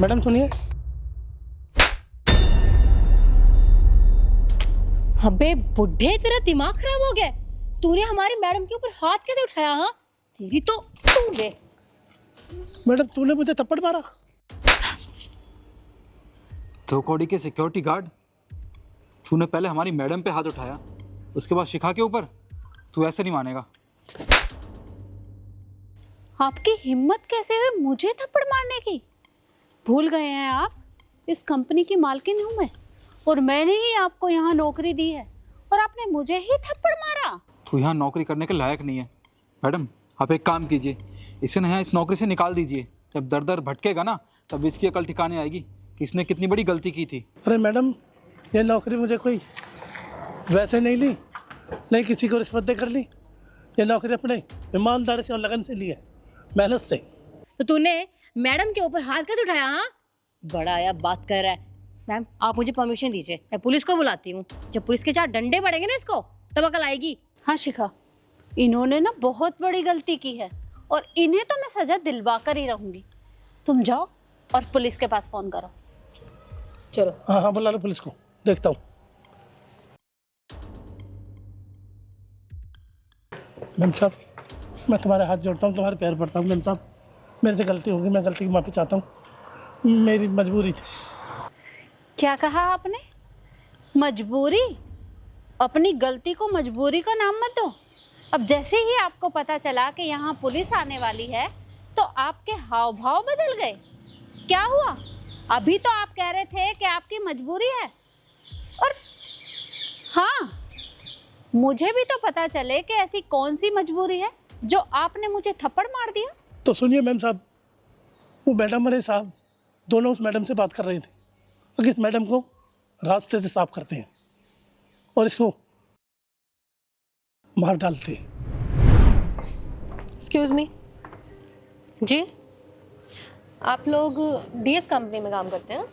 Madam सुनिए। अबे बुढ़े, तेरा दिमाग खराब हो गया? तूने हमारी मैडम के ऊपर हाथ कैसे उठाया? हाँ, तेरी तो तू दे। मैडम तूने मुझे थप्पड़ मारा? धोखाधड़ी के सिक्योरिटी गार्ड, तूने पहले हमारी मैडम पे हाथ उठाया, उसके बाद शिखा के ऊपर। तू ऐसे नहीं मानेगा। आपकी हिम्मत कैसे हुई मुझे थप्पड़ मारने की? भूल गए हैं आप, इस कंपनी की मालकिन हूं मैं, और मैंने ही आपको यहाँ नौकरी दी है और आपने मुझे ही थप्पड़ मारा। तू यहाँ नौकरी करने के लायक नहीं है। मैडम, आप एक काम कीजिए, इसे ना इस नौकरी से निकाल दीजिए। जब दर दर भटकेगा ना, तब इसकी अकल ठिकाने आएगी कि इसने कितनी बड़ी गलती की थी। अरे मैडम, ये नौकरी मुझे कोई वैसे नहीं ली, नहीं किसी को रिश्वत देकर ली। ये नौकरी अपने ईमानदारी से और लगन से ली है, मेहनत से। तो तूने मैडम के ऊपर हाथ कैसे उठाया? हाँ, बड़ा आया बात कर रहा है। मैम, आप मुझे परमिशन दीजिए, मैं पुलिस को बुलाती हूँ। जब पुलिस के 4 डंडे पड़ेंगे ना इसको, तब अकल आएगी। हाँ शिखा, इन्होंने ना बहुत बड़ी गलती की है और इन्हें तो मैं सजा दिलवा कर ही रहूंगी। तुम जाओ और पुलिस के पास फोन करो। चलो। हाँ हाँ, बुला लो पुलिस को, देखता हूँ। मैम साहब, मैं तुम्हारे हाथ जोड़ता हूँ, तुम्हारे पैर पड़ता हूँ। मैम साहब, मेरे से गलती होगी, मैं गलती की माफ़ी चाहता हूँ। मेरी मजबूरी थी। क्या कहा आपने? मजबूरी? अपनी गलती को मजबूरी का नाम मत दो। अब जैसे ही आपको पता चला कि यहाँ पुलिस आने वाली है, तो आपके हाव भाव बदल गए। क्या हुआ? अभी तो आप कह रहे थे कि आपकी मजबूरी है, और हाँ, मुझे भी तो पता चले कि ऐसी कौन सी मजबूरी है जो आपने मुझे थप्पड़ मार दिया। तो सुनिए मैम साहब, वो मैडम और ये साहब दोनों उस मैडम से बात कर रहे थे कि इस मैडम को रास्ते से साफ करते हैं और इसको मार डालते हैं। एक्सक्यूज मी जी? आप लोग डीएस कंपनी में काम करते हैं ना?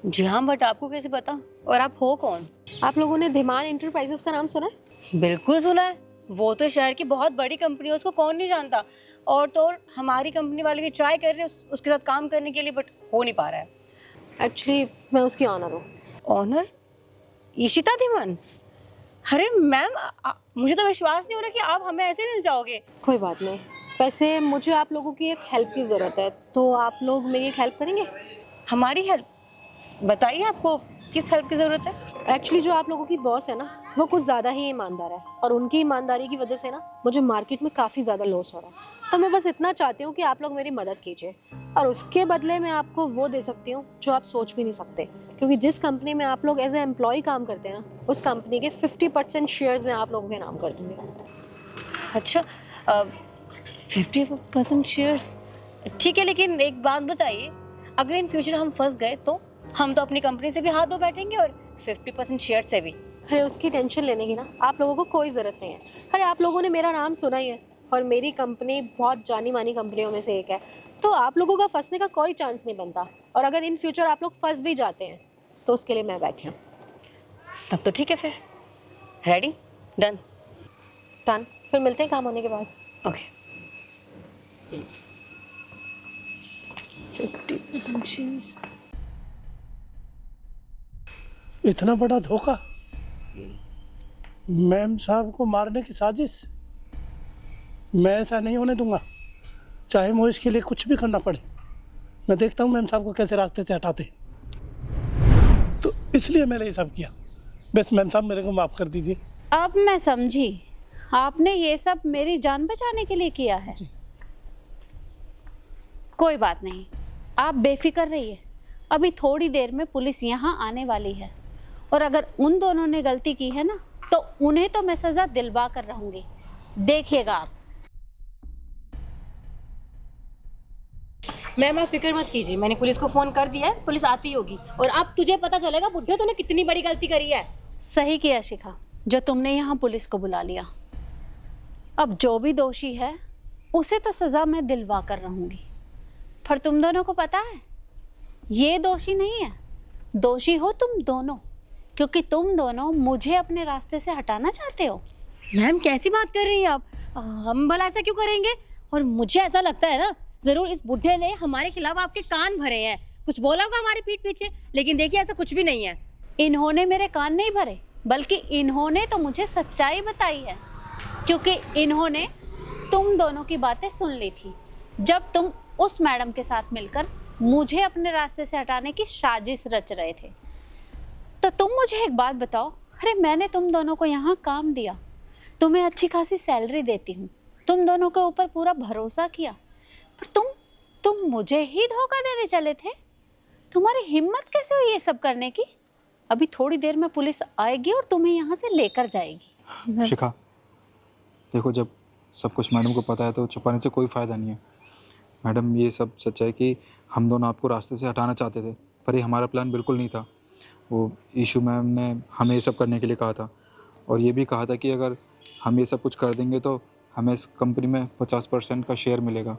जी हाँ, बट आपको कैसे पता? और आप हो कौन? आप लोगों ने धीमान इंटरप्राइजेस का नाम सुना है? बिल्कुल सुना है। वो तो शहर की बहुत बड़ी कंपनी है, उसको कौन नहीं जानता। और तो और हमारी कंपनी वाले भी ट्राई कर रहे हैं उसके साथ काम करने के लिए, बट हो नहीं पा रहा है। एक्चुअली मैं उसकी ऑनर हूँ। ऑनर? ईशिता धीमान? अरे मैम, मुझे तो विश्वास नहीं हो रहा कि आप हमें ऐसे मिल जाओगे। कोई बात नहीं, वैसे मुझे आप लोगों की एक हेल्प की ज़रूरत है, तो आप लोग मेरी एक हेल्प करेंगे? हमारी हेल्प? बताइए, आपको किस हेल्प की ज़रूरत है? एक्चुअली जो आप लोगों की बॉस है ना, वो कुछ ज़्यादा ही ईमानदार है, और उनकी ईमानदारी की वजह से ना मुझे मार्केट में काफ़ी ज़्यादा लॉस हो रहा है। तो मैं बस इतना चाहती हूँ कि आप लोग मेरी मदद कीजिए, और उसके बदले मैं आपको वो दे सकती हूँ जो आप सोच भी नहीं सकते। क्योंकि जिस कंपनी में आप लोग एज ए एम्प्लॉय काम करते हैं ना, उस कंपनी के 50% शेयर्स मैं आप लोगों के नाम कर दूँगी। अच्छा, 50% शेयर्स? ठीक है, लेकिन एक बात बताइए, अगर इन फ्यूचर हम फंस गए तो हम तो अपनी कंपनी से भी हाथ धो बैठेंगे और 50% शेयर से भी। अरे उसकी टेंशन लेने की ना आप लोगों को कोई ज़रूरत नहीं है। अरे आप लोगों ने मेरा नाम सुना ही है, और मेरी कंपनी बहुत जानी मानी कंपनियों में से एक है, तो आप लोगों का फंसने का कोई चांस नहीं बनता। और अगर इन फ्यूचर आप लोग फंस भी जाते हैं तो उसके लिए मैं बैठी हूँ। तब तो ठीक है, फिर रेडी, डन। डन, फिर मिलते हैं काम होने के बाद। ओके। 50% शेयर्स। इतना बड़ा धोखा, मैम साहब को मारने की साजिश। मैं ऐसा नहीं होने दूंगा, चाहे मुझे इसके लिए कुछ भी करना पड़े। मैं देखता हूँ मैम साहब को कैसे रास्ते से हटाते हैं। तो इसलिए मैंने ये सब किया। बस मैम साहब, मेरे को माफ़ कर दीजिए। अब मैं समझी, आपने ये सब मेरी जान बचाने के लिए किया है। कोई बात नहीं, आप बेफिक्र रहिए। अभी थोड़ी देर में पुलिस यहाँ आने वाली है, और अगर उन दोनों ने गलती की है ना, तो उन्हें तो मैं सजा दिलवा कर रहूंगी। देखिएगा आप। मैम, आप फिक्र मत कीजिए, मैंने पुलिस को फोन कर दिया है, पुलिस आती होगी और अब तुझे पता चलेगा बुढ़े तूने कितनी बड़ी गलती करी है। सही किया शिखा, जो तुमने यहाँ पुलिस को बुला लिया। अब जो भी दोषी है उसे तो सजा मैं दिलवा कर रहूंगी, पर तुम दोनों को पता है ये दोषी नहीं है, दोषी हो तुम दोनों, क्योंकि तुम दोनों मुझे अपने रास्ते से हटाना चाहते हो। मैम, कैसी बात कर रही हैं आप? हम भला ऐसा क्यों करेंगे? और मुझे ऐसा लगता है ना, जरूर इस बुढ़े ने हमारे खिलाफ आपके कान भरे हैं, कुछ बोला होगा हमारी पीठ पीछे, लेकिन देखिए ऐसा कुछ भी नहीं है। इन्होंने मेरे कान नहीं भरे, बल्कि इन्होंने तो मुझे सच्चाई बताई है, क्योंकि इन्होंने तुम दोनों की बातें सुन ली थी जब तुम उस मैडम के साथ मिलकर मुझे अपने रास्ते से हटाने की साजिश रच रहे थे। तो तुम मुझे एक बात बताओ, अरे मैंने तुम दोनों को यहाँ काम दिया, तुम्हें अच्छी खासी सैलरी देती हूँ, तुम दोनों के ऊपर पूरा भरोसा किया, पर तुम मुझे ही धोखा देने चले थे। तुम्हारी हिम्मत कैसे हुई ये सब करने की? अभी थोड़ी देर में पुलिस आएगी और तुम्हें यहाँ से लेकर जाएगी। शिखा, देखो जब सब कुछ मैडम को पता है तो छुपाने से कोई फ़ायदा नहीं है। मैडम ये सब सच है कि हम दोनों आपको रास्ते से हटाना चाहते थे, पर ये हमारा प्लान बिल्कुल नहीं था। वो ईशू मैम ने हमें ये सब करने के लिए कहा था, और ये भी कहा था कि अगर हम ये सब कुछ कर देंगे तो हमें इस कंपनी में 50% का शेयर मिलेगा।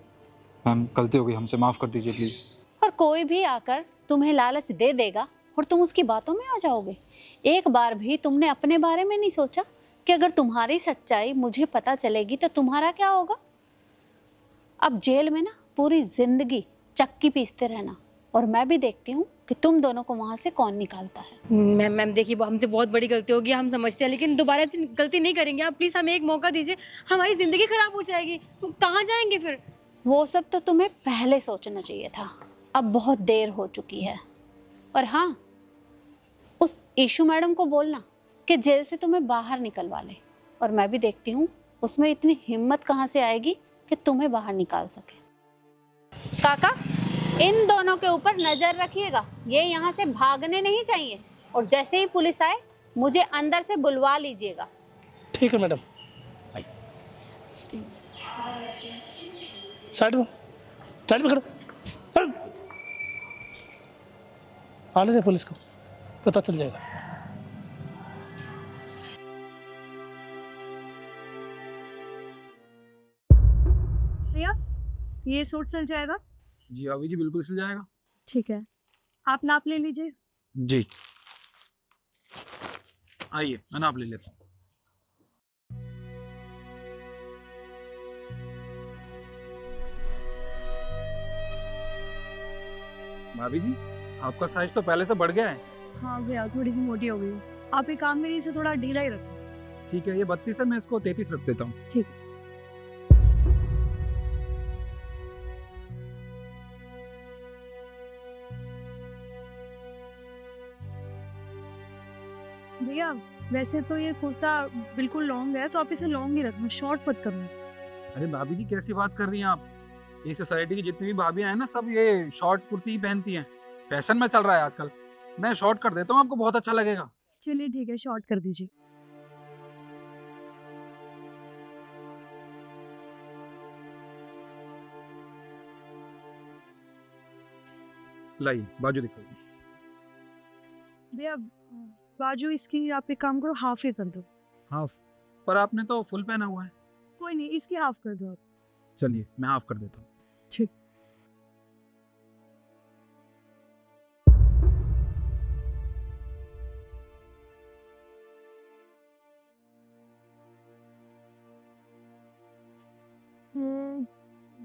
मैम गलती हो गई, हमसे माफ़ कर दीजिए प्लीज़। और कोई भी आकर तुम्हें लालच दे देगा और तुम उसकी बातों में आ जाओगे। एक बार भी तुमने अपने बारे में नहीं सोचा कि अगर तुम्हारी सच्चाई मुझे पता चलेगी तो तुम्हारा क्या होगा? अब जेल में ना पूरी जिंदगी चक्की पीसते रहना, और मैं भी देखती हूँ कि तुम दोनों को वहाँ से कौन निकालता है। मैम देखिए, वो हमसे बहुत बड़ी गलती होगी, हम समझते हैं, लेकिन दोबारा ऐसी गलती नहीं करेंगे। आप प्लीज़ हमें एक मौका दीजिए, हमारी ज़िंदगी ख़राब हो जाएगी, हम कहाँ जाएंगे फिर? वो सब तो तुम्हें पहले सोचना चाहिए था, अब बहुत देर हो चुकी है। और हाँ, उस ईशू मैडम को बोलना कि जेल से तुम्हें बाहर निकलवा ले, और मैं भी देखती हूँ उसमें इतनी हिम्मत कहाँ से आएगी कि तुम्हें बाहर निकाल सके। काका, इन दोनों के ऊपर नजर रखिएगा, ये यहाँ से भागने नहीं चाहिए, और जैसे ही पुलिस आए मुझे अंदर से बुलवा लीजिएगा। ठीक है मैडम। साइड में खड़ो। आने दे पुलिस को, पता चल जाएगा। भैया ये सूट सिल जाएगा? जी अभी जी बिल्कुल सिल जाएगा। ठीक है, आप नाप ले लीजिए। जी आइए, मैं नाप ले लेता हूँ। भाभी जी, आपका साइज तो पहले से बढ़ गया है। हाँ भैया, थोड़ी सी मोटी हो गई हूँ। आप एक काम करिए, इसे थोड़ा ढीला ही रखो। ठीक है, ये 32 है, मैं इसको 33 रख देता हूँ। ठीक है। भैया वैसे तो ये कुर्ता बिल्कुल लॉन्ग है, तो आप इसे लॉन्ग ही रखना, शॉर्ट मत करना। अरे भाभी जी कैसी बात कर रही हैं आप? ये सोसाइटी की जितनी भी भाभियां हैं ना, सब ये शॉर्ट कुर्ती ही पहनती हैं। फैशन में चल रहा है आजकल। मैं शॉर्ट कर देता हूँ, आपको बहुत अच्छा लगेगा। चलिए ठीक है, शॉर्ट कर दीजिए। लाइए बाजू दिखाइए। भैया बाजू इसकी आप एक काम करो, हाफ ही कर दो। हाफ? पर आपने तो फुल पहना हुआ है। कोई नहीं, इसकी हाफ कर दो आप। चलिए मैं हाफ कर देता हूँ। ठीक।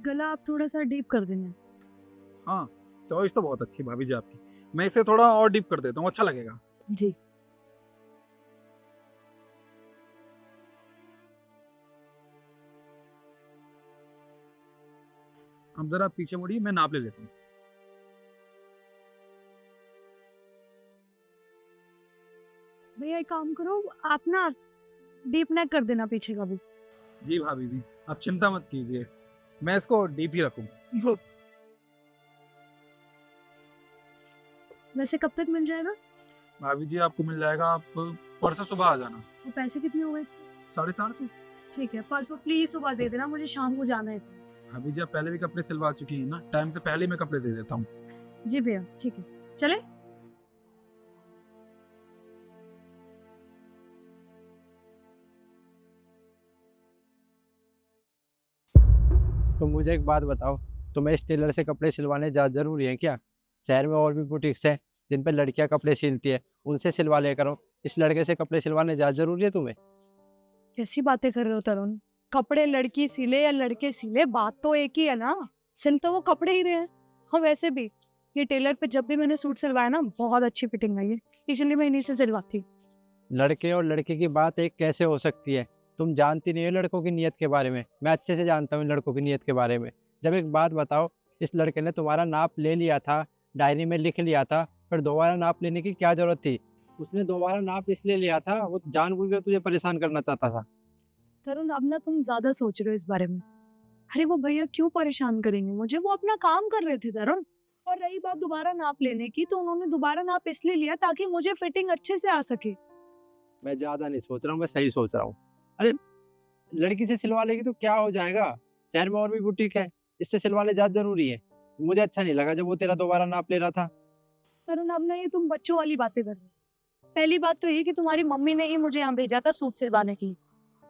गला आप थोड़ा सा डीप कर देना। हाँ, चॉइस तो बहुत अच्छी भाभी जी आपकी। मैं इसे थोड़ा और डीप कर देता हूँ, अच्छा लगेगा। जी। अब जरा पीछे मुड़िए, मैं नाप ले लेता हूँ। भैया एक काम करो, आप ना डीप नेक कर देना पीछे का भी। जी भाभी जी, आप चिंता मत कीजिए, मैं इसको डीप ही रखूँ। वैसे कब तक मिल जाएगा? भाभी जी आपको मिल जाएगा, आप परसों सुबह आ जाना। वो पैसे कितने हो गए इसके? 450। ठीक है, परसों प्लीज सुबह दे देना, मुझे शाम को जाना है। भाभी जी आप पहले भी कपड़े सिलवा चुकी हैं ना, टाइम से पहले ही मैं कपड़े दे देता हूँ। जी भैया ठीक है, चले। तो मुझे एक बात बताओ, तुम्हें इस टेलर से कपड़े सिलवाने ज़्यादा ज़रूरी है क्या? शहर में और भी बुटीक्स हैं जिन पर लड़कियां कपड़े सिलती है, उनसे सिलवा ले करो। इस लड़के से कपड़े सिलवाने ज़्यादा ज़रूरी है तुम्हें? कैसी बातें कर रहे हो तरुण? कपड़े लड़की सिले या लड़के सिले, बात तो एक ही है ना। सिल तो वो कपड़े ही रहे हैं। हाँ वैसे भी ये टेलर पे जब भी मैंने सूट सिलवाया ना बहुत अच्छी फिटिंग आई है, इसलिए मैं इन्हीं से सिलवाती। लड़के और लड़के की बात एक कैसे हो सकती है? तुम जानती नहीं हो लड़कों की नीयत के बारे में, मैं अच्छे से जानता हूँ लड़कों की नीयत के बारे में। जब एक बात बताओ, इस लड़के ने तुम्हारा नाप ले लिया था, डायरी में लिख लिया था, फिर दोबारा नाप लेने की क्या जरूरत थी? उसने दोबारा नाप इसलिए लिया था, वो जानबूझ कर तुझे परेशान करना चाहता था। तरुण अब ना तुम ज्यादा सोच रहे हो इस बारे में। अरे वो भैया क्यों परेशान करेंगे मुझे, वो अपना काम कर रहे थे तरुण। और रही बात दोबारा नाप लेने की, तो उन्होंने दोबारा नाप इसलिए लिया ताकि मुझे फिटिंग अच्छे से आ सके। मैं ज्यादा नहीं सोच रहा हूँ, मैं सही सोच रहा हूँ। अरे लड़की से सिलवा लेगी तो क्या हो जाएगा? शहर में और भी बुटीक है, इससे सिलवाने ज्यादा जरूरी है। मुझे अच्छा नहीं लगा जब वो तेरा दोबारा नाप ले रहा था। तरुण अब ना ये तुम बच्चों वाली बातें कर रहे हो। पहली बात तो ये कि तुम्हारी मम्मी ने ही मुझे यहाँ भेजा था सूट सिलवाने की,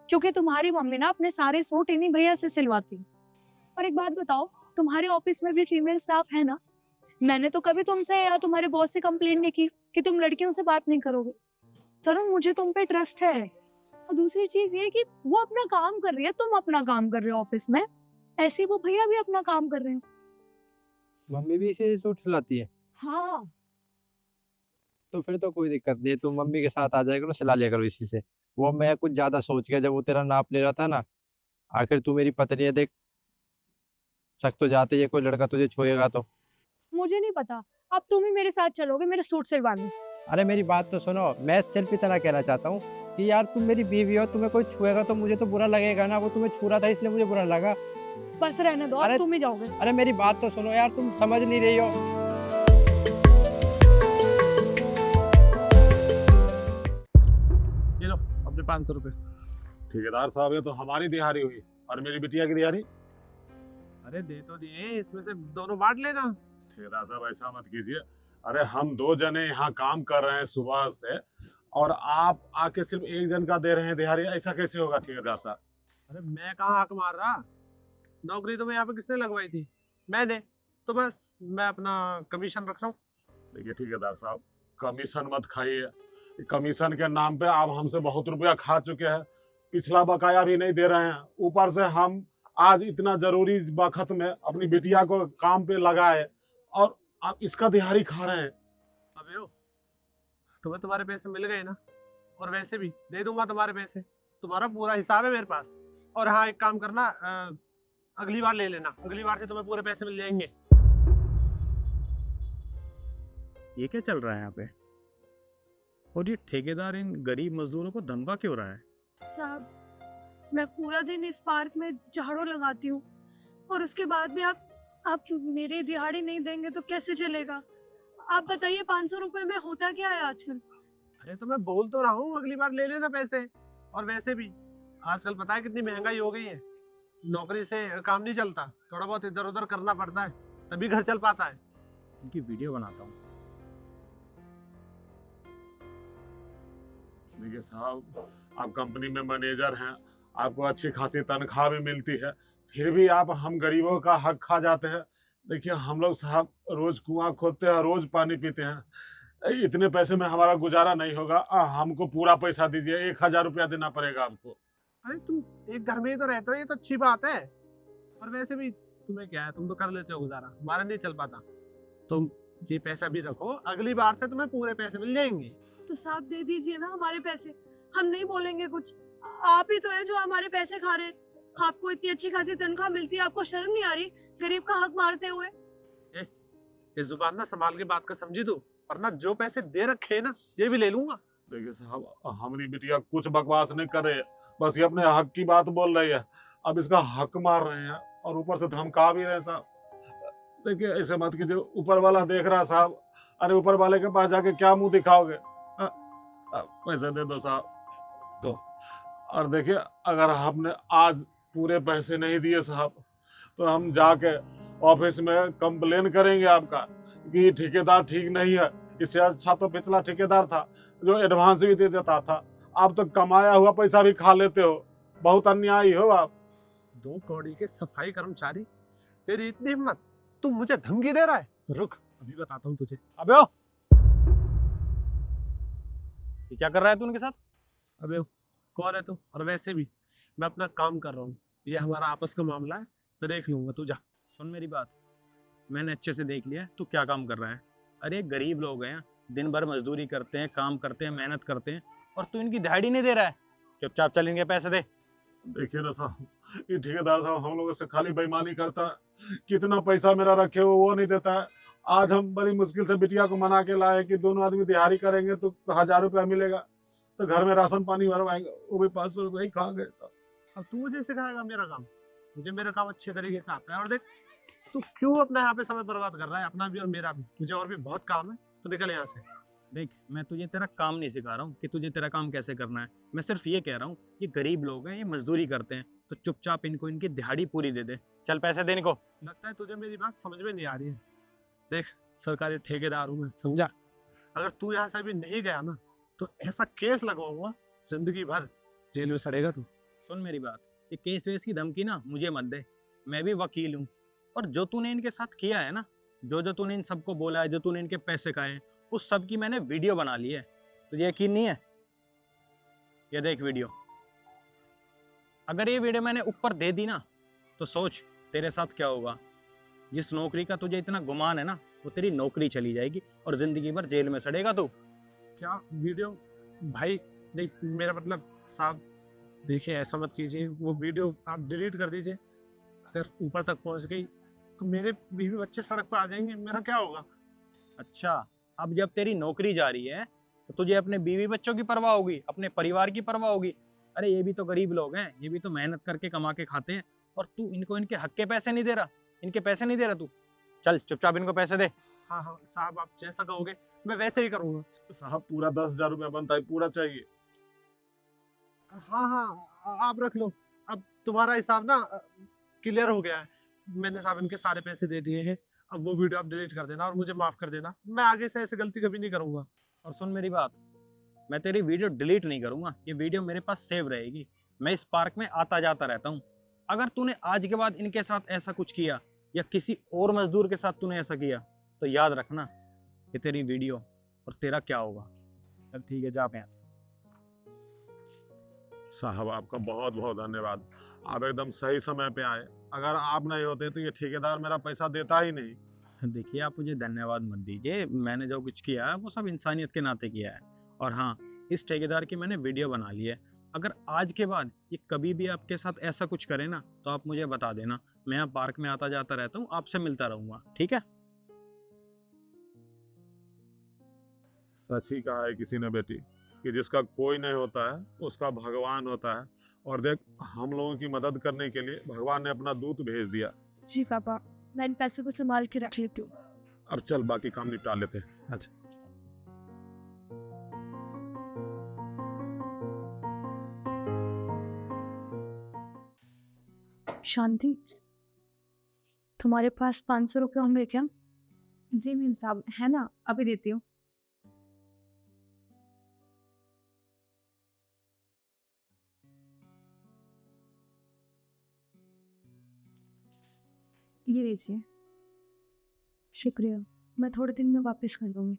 क्योंकि तुम्हारी मम्मी ना अपने सारे सूट इन्हीं भैया से सिलवाती। और एक बात बताओ, तुम्हारे ऑफिस में भी फीमेल स्टाफ है ना? मैंने तो कभी तुमसे या तुम्हारे बॉस से कंप्लेंट नहीं की कि तुम लड़कियों से बात नहीं करोगे। तरुण मुझे तुम पे ट्रस्ट है। और दूसरी चीज ये कि वो अपना काम कर रही है, तुम अपना काम कर रहे हो ऑफिस में, ऐसे ही वो भैया भी अपना काम कर रहे हैं। मम्मी भी इसे सूट सिलाती है? हाँ तो फिर तो कोई दिक्कत नहीं है, तुम मम्मी के साथ आ जाया करो, सिला लिया करो इसी से। वो मैं कुछ ज्यादा सोच गया जब वो तेरा नाप ले रहा था ना। आखिर तू मेरी पत्नी है, देख शक तो जाते ही है, कोई लड़का तुझे छुएगा तो। मुझे नहीं पता, अब तुम ही मेरे साथ चलोगे मेरे सूट सिलवाने। अरे मेरी बात तो सुनो, मैं सिर्फ इतना कहना चाहता हूँ कि यार तुम मेरी बीवी हो, तुम्हें कोई छुएगा तो मुझे तो बुरा लगेगा ना। वो तुम्हें छू रहा था इसलिए मुझे बुरा लगा। बस रहने दो, अब अरे- तुम ही जाओगे। अरे मेरी बात तो सुनो यार, तुम समझ नहीं रही हो। ये लो अपने 500 रुपए। ठेकेदार साहब, ये तो हमारी दिहाड़ी हुई और मेरी बिटिया की दिहाड़ी। अरे दे तो दिए, इसमें से दोनों बांट लेना। ठेकेदार साहब ऐसा मत कीजिए। अरे हम 2 जने यहाँ काम कर रहे हैं सुबह से, और आप आके सिर्फ 1 जन का दे रहे हैं दिहाड़ी, ऐसा कैसे होगा ठेकेदार साहब? अरे मैं कहाँ हक मार रहा, नौकरी तो मैं यहाँ पे किसने लगवाई थी, मैंने। तो बस मैं अपना कमीशन रख रहा हूँ। देखिए ठेकेदार साहब, कमीशन मत खाइए। कमीशन के नाम पे आप हमसे बहुत रुपया खा चुके हैं, पिछला बकाया भी नहीं दे रहे हैं। ऊपर से हम आज इतना जरूरी वक्त में अपनी बिटिया को काम पे लगाए और आप इसका दिहाड़ी खा रहे हैं। अबे ओ, तुम्हें तुम्हारे पैसे मिल गए ना, और वैसे भी दे दूंगा तुम्हारे पैसे, तुम्हारा पूरा हिसाब है मेरे पास। और हाँ एक काम करना, अगली बार ले लेना, अगली बार से तुम्हें पूरे पैसे मिल जाएंगे। ये क्या चल रहा है यहाँ पे? और ये ठेकेदार इन गरीब मजदूरों को धमका क्यों रहा है? साहब मैं पूरा दिन इस पार्क में झाड़ू लगाती हूँ, और उसके बाद भी आप मेरी दिहाड़ी नहीं देंगे तो कैसे चलेगा? आप बताइए 500 रुपए में होता क्या है आजकल? अरे तो मैं बोल तो रहा हूँ अगली बार ले लेना पैसे। और वैसे भी आजकल पता है कितनी महंगाई हो गई है, नौकरी से काम नहीं चलता, थोड़ा बहुत इधर उधर करना पड़ता है, तभी घर चल पाता है। इनकी वीडियो बनाता हूँ। देखिए साहब, आप कंपनी में मैनेजर हैं, आपको अच्छी खासी तनख्वाह भी मिलती है, फिर भी आप हम गरीबों का हक खा जाते हैं। देखिए हम लोग साहब रोज कुआं खोदते हैं, रोज पानी पीते हैं, इतने पैसे में हमारा गुजारा नहीं होगा। हमको पूरा पैसा दीजिए, 1000 रुपया देना पड़ेगा आपको। अरे तुम एक घर में ही तो रहते हो, ये तो अच्छी बात है। और वैसे भी तुम्हें क्या है, तुम तो कर लेते हो गुजारा, हमारा नहीं चल पाता। तुम ये पैसा भी रखो, अगली बार से तुम्हें पूरे पैसे मिल जाएंगे। तो साहब दे दीजिए ना हमारे पैसे, हम नहीं बोलेंगे कुछ। आप ही तो है जो हमारे पैसे खा रहे हैं। आपको इतनी अच्छी खासी तनख्वाह मिलती है, आपको शर्म नहीं आ रही गरीब का हक मारते हुए? ये जुबान ना संभाल के बात कर, समझी तू? वरना जो पैसे दे रखे हैं ना, ये भी ले लूंगा। देखिए साहब, हमारी बिटिया कुछ बकवास नहीं कर रही है, बस ये अपने हक की बात बोल रही है। अब इसका हक मार रहे हैं और ऊपर से धमका भी रहे हैं साहब। देखिए ऐसे मत कीजिए, ऊपर वाला देख रहा है साहब। अरे ऊपर वाले के पास जाके क्या मुंह दिखाओगे? पैसे दे दो साहब। तो और देखिए, अगर आपने आज पूरे पैसे नहीं दिए साहब, तो हम जाके ऑफिस में कंप्लेन करेंगे आपका कि ठेकेदार ठीक नहीं है। इससे अच्छा तो पिछला ठेकेदार था जो एडवांस भी दे देता था। आप तो कमाया हुआ पैसा भी खा लेते हो, बहुत अन्यायी हो आप। 2 कौड़ी के सफाई कर्मचारी, तेरी इतनी हिम्मत, तू मुझे धमकी दे रहा है? रुक अभी बताता हूँ तुझे। अबे ओ, ये क्या कर रहा है तू उनके साथ? अबे कौन है तू? और वैसे भी मैं अपना काम कर रहा हूँ, ये हमारा आपस का मामला है, मैं देख लूंगा, तू जा। सुन मेरी बात, मैंने अच्छे से देख लिया है तू क्या काम कर रहा है। अरे गरीब लोग हैं, दिन भर मजदूरी करते हैं, काम करते हैं, मेहनत करते हैं, और तू इनकी दिहाड़ी नहीं दे रहा है। चुपचाप चल इनके पैसे दे। देखिए ना साहब, ये ठेकेदार साहब हम लोगों से खाली बेईमानी करता है। कितना पैसा मेरा रखे हो वो नहीं देता है। आज हम बड़ी मुश्किल से बिटिया को मना के लाए कि दोनों आदमी दिहाड़ी करेंगे तो 1000 रुपया मिलेगा, तो घर में राशन पानी भरवाएंगे, वो भी 500 रुपये ही खा गए साहब। अब तू मुझे सिखाएगा मेरा काम? मुझे मेरा काम अच्छे तरीके से आता है। और देख, तू क्यों अपना यहाँ पे समय बर्बाद कर रहा है, अपना भी और मेरा भी? मुझे और भी बहुत काम है, तो निकल यहाँ से। देख, मैं तुझे तेरा काम नहीं सिखा रहा हूँ कि तुझे तेरा काम कैसे करना है। मैं सिर्फ ये कह रहा हूँ, ये गरीब लोग हैं, ये मजदूरी करते हैं, तो चुपचाप इनको इनकी दिहाड़ी पूरी दे दे। चल पैसे दे इनको। लगता है तुझे मेरी बात समझ में नहीं आ रही है। देख, सरकारी ठेकेदार हूँ मैं, समझा? अगर तू यहाँ से अभी नहीं गया ना, तो ऐसा केस लगाऊंगा, जिंदगी भर जेल में सड़ेगा तू। सुन मेरी बात, ये केस वेस की धमकी ना मुझे मत दे, मैं भी वकील हूँ। और जो तूने इनके साथ किया है ना, जो तूने इन सबको बोला है, जो तूने इनके पैसे खाए हैं, उस सब की मैंने वीडियो बना ली है। तुझे यकीन नहीं है? ये देख वीडियो। अगर ये वीडियो मैंने ऊपर दे दी ना, तो सोच तेरे साथ क्या होगा। जिस नौकरी का तुझे इतना गुमान है ना, वो तेरी नौकरी चली जाएगी और जिंदगी भर जेल में सड़ेगा तू। क्या वीडियो? भाई देख, मेरा मतलब साहब, देखिए ऐसा मत कीजिए, वो वीडियो आप डिलीट कर दीजिए। अगर ऊपर तक पहुंच गई तो मेरे बीवी बच्चे सड़क पर आ जाएंगे, मेरा क्या होगा? अच्छा, अब जब तेरी नौकरी जा रही है तो तुझे अपने बीवी बच्चों की परवाह होगी, अपने परिवार की परवाह होगी। अरे ये भी तो गरीब लोग हैं, ये भी तो मेहनत करके कमा के खाते हैं, और तू इनको इनके हक के पैसे नहीं दे रहा, इनके पैसे नहीं दे रहा तू। चल चुपचाप इनको पैसे दे। हाँ हाँ साहब, आप जैसा कहोगे मैं वैसे ही करूँगा। साहब पूरा 10,000 रुपया बनता है, पूरा चाहिए। हाँ हाँ, आप रख लो। अब तुम्हारा हिसाब ना क्लियर हो गया है। मैंने साहब इनके सारे पैसे दे दिए हैं। अब वो वीडियो आप डिलीट कर देना और मुझे माफ कर देना। मैं आगे से ऐसी गलती कभी नहीं करूँगा। और सुन मेरी बात, मैं तेरी वीडियो डिलीट नहीं करूंगा, ये वीडियो मेरे पास सेव रहेगी। मैं इस पार्क में आता जाता रहता हूँ। अगर तूने आज के बाद इनके साथ ऐसा कुछ किया या किसी और मजदूर के साथ तूने ऐसा किया, तो याद रखना कि तेरी वीडियो और तेरा क्या होगा। चल ठीक है, जा यहाँ। साहब आपका बहुत बहुत धन्यवाद, आप एकदम सही समय पे आए। अगर आप नहीं होते तो ये ठेकेदार मेरा पैसा देता ही नहीं। देखिए, आप मुझे धन्यवाद मत दीजिए, मैंने जो कुछ किया है वो सब इंसानियत के नाते किया है। और हाँ, इस ठेकेदार की मैंने वीडियो बना ली है। अगर आज के बाद ये कभी भी आपके साथ ऐसा कुछ करे ना, तो आप मुझे बता देना। मैं यहाँ पार्क में आता जाता रहता हूँ, आपसे मिलता रहूँगा, ठीक है? सच ही कहा है किसी ने बेटी, कि जिसका कोई नहीं होता है उसका भगवान होता है। और देख, हम लोगों की मदद करने के लिए भगवान ने अपना दूत भेज दिया। जी पापा, मैं इन पैसों को संभाल के रख लेती हूँ। अब चल बाकी काम निपटा लेते हैं। अच्छा शांति, तुम्हारे पास 500 रुपये होंगे क्या? जी मीम साहब, है ना, अभी देती हूँ। ये लीजिए। शुक्रिया, मैं थोड़े दिन में वापस कर दूंगी।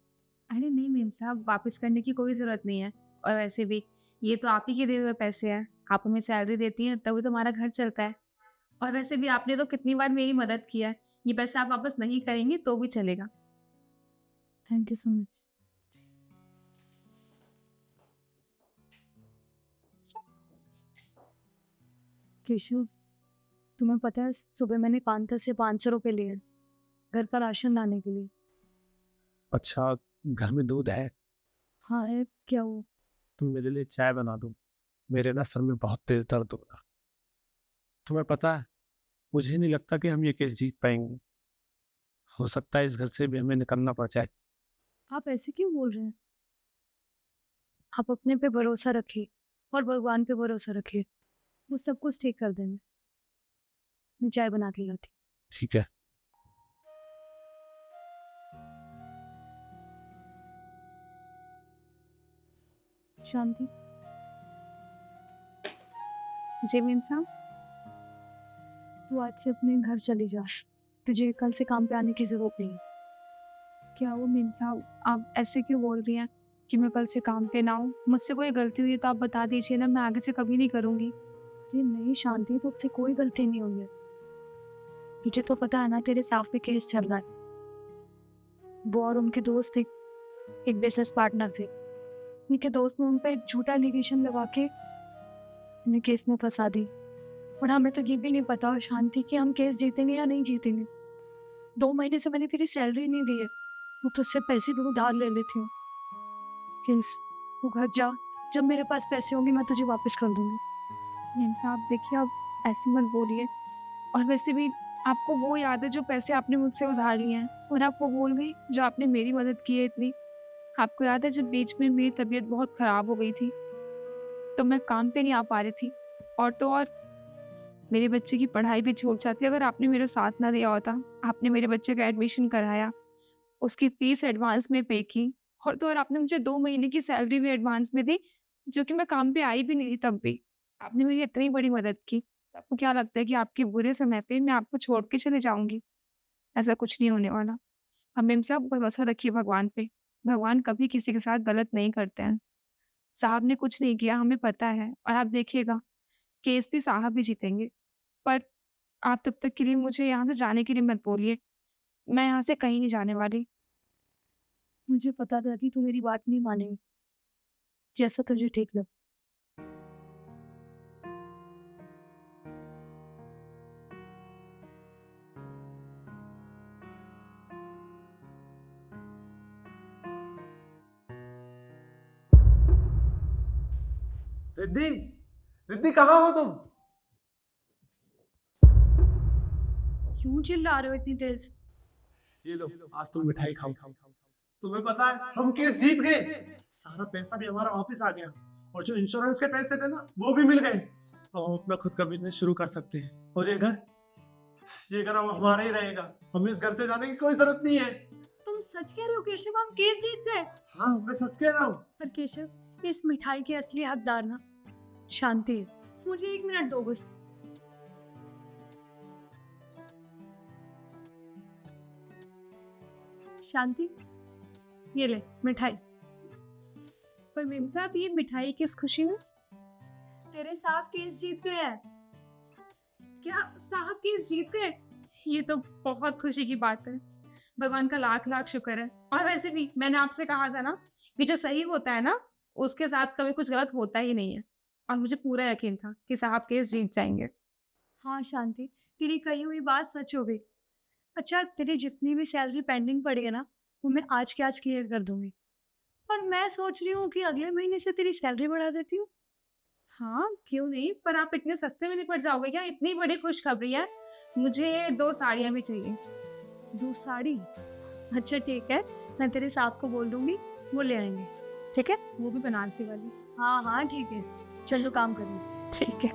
अरे नहीं मीम साहब, वापस करने की कोई ज़रूरत नहीं है। और वैसे भी ये तो आप ही के दिए हुए पैसे हैं, आप हमें सैलरी देती हैं तभी तो हमारा घर चलता है। और वैसे भी आपने तो कितनी बार मेरी मदद किया है, ये पैसे आप वापस नहीं करेंगी तो भी चलेगा। Thank you so much. Keshav, तुम्हें पता है सुबह मैंने कांता से 500 रुपये लिए घर का राशन लाने के लिए। अच्छा, घर में दूध है? हाँ है, क्या हुआ? तुम मेरे लिए चाय बना दो, मेरे ना सर में बहुत तेज दर्द हो रहा। तुम्हें पता है, मुझे नहीं लगता कि हम ये केस जीत पाएंगे। हो सकता है इस घर से भी हमें निकलना पड़ जाए। आप ऐसे क्यों बोल रहे हैं? आप अपने पे भरोसा रखिए और भगवान पे भरोसा रखिए, वो सब कुछ ठीक कर देंगे। मैं चाय बना के लाती। ठीक है। शांति, जी मीम साहब। तू आज से अपने घर चली जा, तुझे कल से काम पे आने की जरूरत नहीं है। क्या वो मीम साहब, आप ऐसे क्यों बोल रही हैं कि मैं कल से काम पे ना आऊँ? मुझसे कोई गलती हुई तो आप बता दीजिए ना, मैं आगे से कभी नहीं करूँगी। ये नहीं शांति, तुझसे कोई गलती नहीं हुई है। मुझे तो पता है ना तेरे साथ में केस चल रहा है। वो और उनके दोस्त एक बिजनेस पार्टनर थे। उनके दोस्त ने उन पर एक झूठा एलिगेशन लगा के उन्हें केस में फंसा दी। और हमें तो ये भी नहीं पता शांति कि हम केस जीतेंगे या नहीं जीतेंगे। 2 महीने से मैंने तेरी सैलरी नहीं दी है, वो तुझसे पैसे भी उधार ले लेती हूँ। प्लीज तू घर जा, जब मेरे पास पैसे होंगे मैं तुझे वापस कर दूंगी। मेम साहब देखिए, आप ऐसे मत बोलिए। और वैसे भी आपको वो याद है जो पैसे आपने मुझसे उधार लिए हैं, और आप वो बोल गई जो आपने मेरी मदद की है इतनी। आपको याद है जब बीच में मेरी तबीयत बहुत ख़राब हो गई थी तो मैं काम पे नहीं आ पा रही थी, और तो और मेरे बच्चे की पढ़ाई भी छूट जाती अगर आपने मेरा साथ ना दिया होता। आपने मेरे बच्चे का एडमिशन कराया, उसकी फीस एडवांस में पे की, और तो और आपने मुझे 2 महीने की सैलरी भी एडवांस में दी, जो कि मैं काम पे आई भी नहीं थी तब भी। आपने मेरी इतनी बड़ी मदद की। आपको क्या लगता है कि आपके बुरे समय पे मैं आपको छोड़ के चले जाऊंगी? ऐसा कुछ नहीं होने वाला। हम सब भरोसा रखिए भगवान पे। भगवान कभी किसी के साथ गलत नहीं करते हैं। साहब ने कुछ नहीं किया, हमें पता है, और आप देखिएगा केस भी साहब भी जीतेंगे। पर आप तब तक के लिए मुझे यहाँ से जाने के लिए मत बोलिए। मैं यहाँ से कहीं नहीं जाने वाली। मुझे पता था कि तू मेरी बात नहीं मानेगी, जैसा तुझे ठीक लगे। रिद्धि, रिद्धि कहाँ हो तुम? क्यों चिल्ला रहे हो इतनी तेज? ये लो, आज तुम मिठाई खाओ। तुम्हें पता है हम केस जीत गए, सारा पैसा भी हमारा वापस आ गया, और जो इंश्योरेंस के पैसे थे ना वो भी मिल गए। तो हम अपना खुद का बिजनेस शुरू कर सकते हैं। और ये घर अब हमारा ही रहेगा। हमें इस घर से जाने की कोई जरूरत नहीं है। तुम सच कह रहे हो केशव, हम केस जीत गए? हाँ, मैं सच कह रहा हूँ। पर केशव, इस मिठाई के असली हकदार ना शांति है। मुझे 1 मिनट दो बस। शांति, ये ले मिठाई। पर मेम साहब ये मिठाई किस खुशी में? तेरे साथ केस जीत गए हैं। क्या साहब केस जीत गए? ये तो बहुत खुशी की बात है। भगवान का लाख लाख शुक्र है। और वैसे भी मैंने आपसे कहा था ना कि जो सही होता है ना उसके साथ कभी कुछ गलत होता ही नहीं है, और मुझे पूरा यकीन था कि साहब केस जीत जाएंगे। हाँ शांति, तेरी कही हुई बात सच हो गई। अच्छा, तेरी जितनी भी सैलरी पेंडिंग पड़ी है ना वो मैं आज के आज क्लियर कर दूंगी। और मैं सोच रही हूँ कि अगले महीने से तेरी सैलरी बढ़ा देती हूँ। हाँ क्यों नहीं, पर आप इतने सस्ते में निपट जाओगे क्या? इतनी बड़ी खुशखबरी है। मुझे 2 साड़ियाँ भी चाहिए। 2 साड़ी? अच्छा ठीक है, मैं तेरे साहब को बोल दूंगी, वो ले आएंगे। ठीक है? वो भी बनारसी वाली। हाँ हाँ ठीक है, चलो काम करिए। ठीक है।